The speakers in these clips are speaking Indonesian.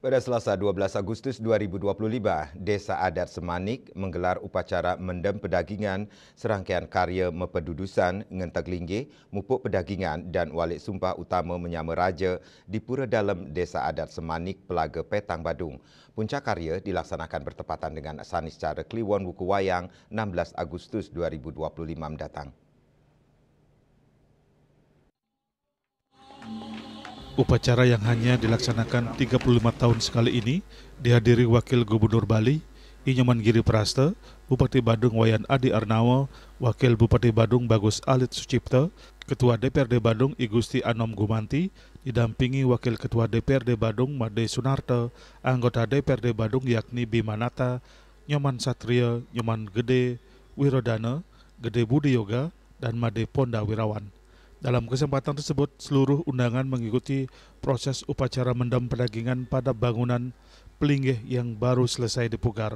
Pada Selasa 12 Agustus 2025, Desa Adat Semanik menggelar upacara mendem pedagingan serangkaian karya mepedudusan ngentek linggih, mupuk pedagingan dan walik sumpah utama menyama raja di Pura Dalam Desa Adat Semanik, Pelaga Petang Badung. Puncak karya dilaksanakan bertepatan dengan sani secara Kliwon Wuku Wayang 16 Agustus 2025 mendatang. Upacara yang hanya dilaksanakan 35 tahun sekali ini dihadiri Wakil Gubernur Bali, Inyoman Giri Prasta, Bupati Badung Wayan Adi Arnawa, Wakil Bupati Badung Bagus Alit Sucipto, Ketua DPRD Badung I Gusti Anom Gumanti, didampingi Wakil Ketua DPRD Badung Made Sunarto, anggota DPRD Badung yakni Bimanata, Nyoman Satria, Nyoman Gede Wirodana, Gede Budi Yoga, dan Made Ponda Wirawan. Dalam kesempatan tersebut, seluruh undangan mengikuti proses upacara mendem pedagingan pada bangunan pelinggih yang baru selesai dipugar.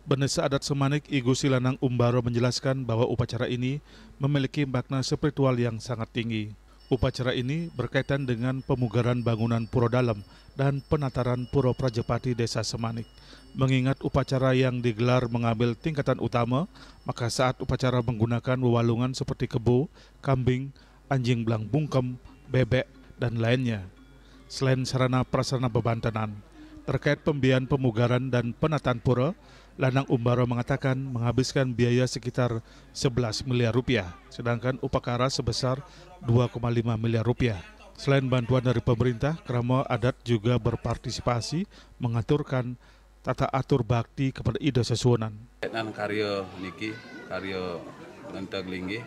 Desa Adat Semanik I Gusti Lanang Umbaro menjelaskan bahwa upacara ini memiliki makna spiritual yang sangat tinggi. Upacara ini berkaitan dengan pemugaran bangunan Pura Dalam dan penataran Pura Prajapati Desa Semanik. Mengingat upacara yang digelar mengambil tingkatan utama, maka saat upacara menggunakan wewalungan seperti kebo, kambing, anjing belang bungkem, bebek, dan lainnya. Selain sarana prasarana bebantenan, terkait pembiayaan pemugaran dan penataan pura, Lanang Umbaro mengatakan menghabiskan biaya sekitar 11 miliar rupiah, sedangkan upacara sebesar 2,5 miliar rupiah. Selain bantuan dari pemerintah, Krama Adat juga berpartisipasi mengaturkan tata atur bakti kepada Ida Sesuonan. Karya niki, karya ngentek linggih,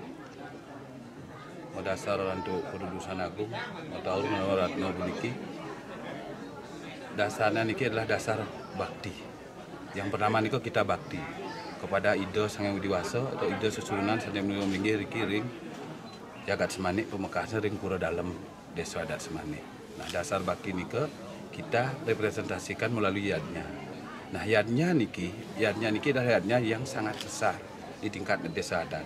dasar untuk pedudusan agung atau Ratno niki. Dasarnya niki adalah dasar bakti. Yang pertama niko kita bakti kepada Ida Sang Hyang Widiwasa atau Ida Sesuonan Sang Hyang Widiwasa Riki ring Jagat Semanik pemekasan ring Pura Dalam Desa Adat Semanik. Nah, dasar bakti niko kita representasikan melalui yadnya. Nah, yadnya niki adalah yadnya yang sangat besar di tingkat desa adat.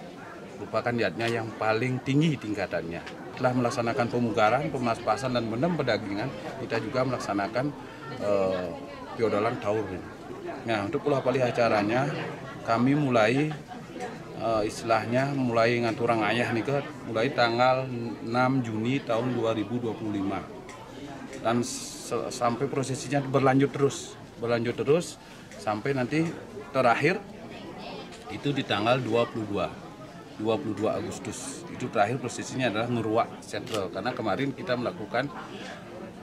Merupakan yadnya yang paling tinggi tingkatannya. Setelah melaksanakan pemugaran, pemaspasan, dan mendem pedagingan, kita juga melaksanakan piodolan taur. Nah, untuk ulah palih acaranya, kami mulai istilahnya mulai ngaturang ayah nih mulai tanggal 6 Juni tahun 2025. Dan sampai prosesinya berlanjut terus sampai nanti terakhir itu di tanggal 22 Agustus. Itu terakhir prosesinya adalah ngeruak setral, karena kemarin kita melakukan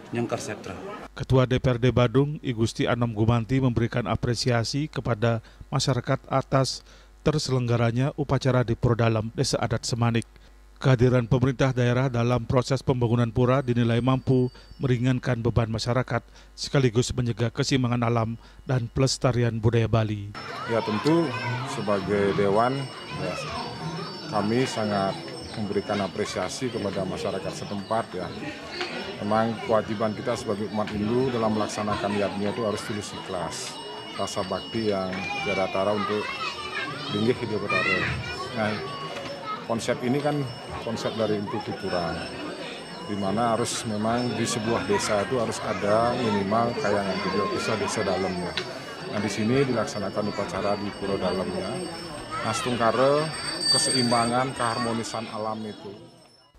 nyengker setral. Ketua DPRD Badung I Gusti Anom Gumanti memberikan apresiasi kepada masyarakat atas terselenggaranya upacara di Pura Dalam Desa Adat Semanik. Kehadiran pemerintah daerah dalam proses pembangunan pura dinilai mampu meringankan beban masyarakat sekaligus menjaga keseimbangan alam dan pelestarian budaya Bali. Ya, tentu sebagai Dewan ya, kami sangat memberikan apresiasi kepada masyarakat setempat ya. Memang kewajiban kita sebagai umat Hindu dalam melaksanakan yadnya itu harus tulus ikhlas. Rasa bakti yang tiada tara untuk linggih hidup betara. Nah, konsep ini kan konsep dari Empu Tuturan, di mana harus memang di sebuah desa itu harus ada minimal kayangan desa dalamnya. Nah, di sini dilaksanakan upacara di Pura Dalamnya. Nastungkara keseimbangan, keharmonisan alam itu.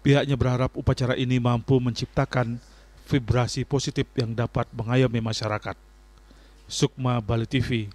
Pihaknya berharap upacara ini mampu menciptakan vibrasi positif yang dapat mengayomi masyarakat. Sukma Bali TV.